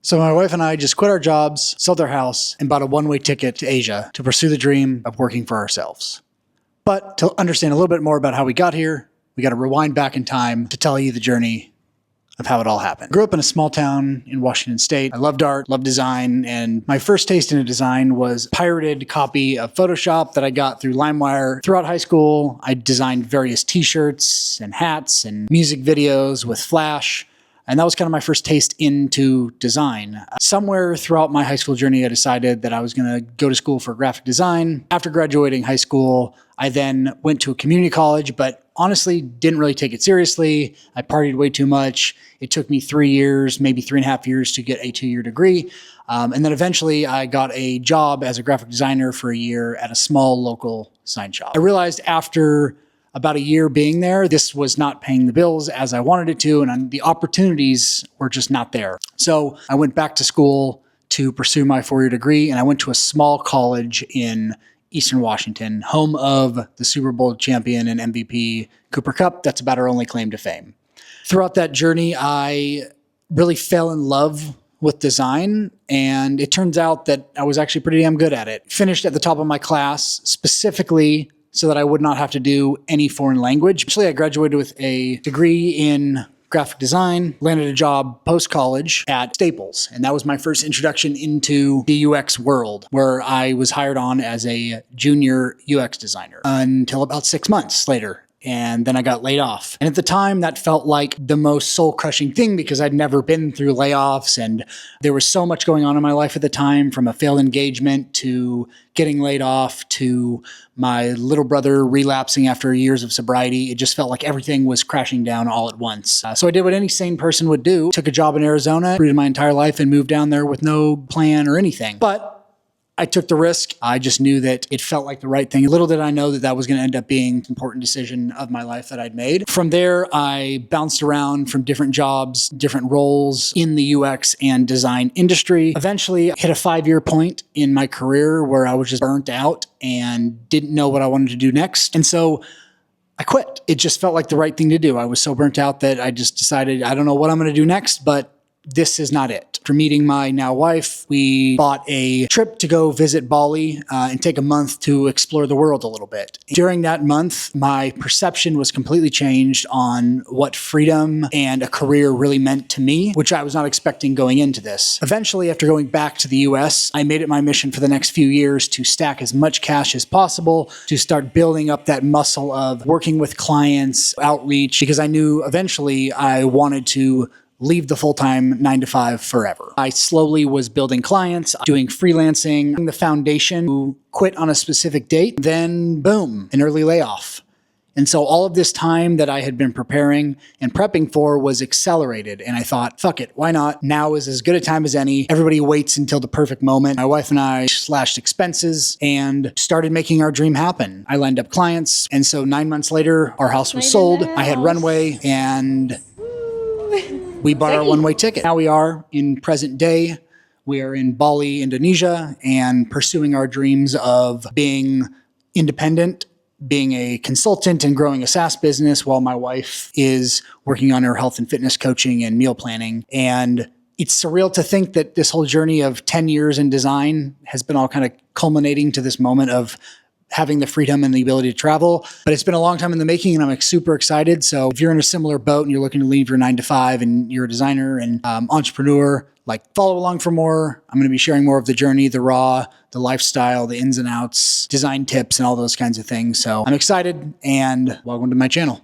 So my wife and I just quit our jobs, sold our house, and bought a one-way ticket to Asia to pursue the dream of working for ourselves. But to understand a little bit more about how we got here, we got to rewind back in time to tell you the journey of how it all happened. I grew up in a small town in Washington State. I loved art, loved design, and my first taste in design was a pirated copy of Photoshop that I got through LimeWire. Throughout high school, I designed various t-shirts and hats and music videos with Flash. And that was kind of my first taste into design. Somewhere throughout my high school journey, I decided that I was going to go to school for graphic design. After graduating high school, I then went to a community college, but honestly didn't really take it seriously. I partied way too much. It took me 3 years, maybe 3.5 years to get a 2-year degree. And then eventually I got a job as a graphic designer for a year at a small local sign shop. I realized after about a year being there, this was not paying the bills as I wanted it to, and the opportunities were just not there. So I went back to school to pursue my 4-year degree, and I went to a small college in Eastern Washington, home of the Super Bowl champion and MVP Cooper Kupp. That's about our only claim to fame. Throughout that journey, I really fell in love with design, and it turns out that I was actually pretty damn good at it. Finished at the top of my class, specifically so that I would not have to do any foreign language. Actually, I graduated with a degree in graphic design, landed a job post-college at Staples. And that was my first introduction into the UX world, where I was hired on as a junior UX designer until about 6 months later. And then I got laid off. And at the time, that felt like the most soul-crushing thing because I'd never been through layoffs, and there was so much going on in my life at the time, from a failed engagement to getting laid off to my little brother relapsing after years of sobriety. It just felt like everything was crashing down all at once. So I did what any sane person would do, took a job in Arizona, rooted my entire life, and moved down there with no plan or anything. But I took the risk. I just knew that it felt like the right thing. Little did I know that that was going to end up being an important decision of my life that I'd made. From there, I bounced around from different jobs, different roles in the UX and design industry. Eventually, I hit a 5-year point in my career where I was just burnt out and didn't know what I wanted to do next. And so I quit. It just felt like the right thing to do. I was so burnt out that I just decided, I don't know what I'm going to do next, but this is not it. After meeting my now wife, we bought a trip to go visit Bali and take a month to explore the world a little bit. During that month, my perception was completely changed on what freedom and a career really meant to me, which I was not expecting going into this. Eventually, after going back to the US, I made it my mission for the next few years to stack as much cash as possible, to start building up that muscle of working with clients, outreach, because I knew eventually I wanted to leave the full-time 9-to-5 forever. I slowly was building clients, doing freelancing, the foundation to quit on a specific date, then boom, an early layoff. And so all of this time that I had been preparing and prepping for was accelerated. And I thought, fuck it, why not? Now is as good a time as any. Everybody waits until the perfect moment. My wife and I slashed expenses and started making our dream happen. I lined up clients. And so 9 months later, our house was sold. I had runway, and we bought our one-way ticket. Now we are in present day. We are in Bali, Indonesia, and pursuing our dreams of being independent, being a consultant, and growing a SaaS business while my wife is working on her health and fitness coaching and meal planning. And it's surreal to think that this whole journey of 10 years in design has been all kind of culminating to this moment of having the freedom and the ability to travel. But it's been a long time in the making, and I'm super excited. So if you're in a similar boat and you're looking to leave your 9-to-5 and you're a designer and entrepreneur, follow along for more. I'm going to be sharing more of the journey, the raw, the lifestyle, the ins and outs, design tips, and all those kinds of things. So I'm excited, and welcome to my channel.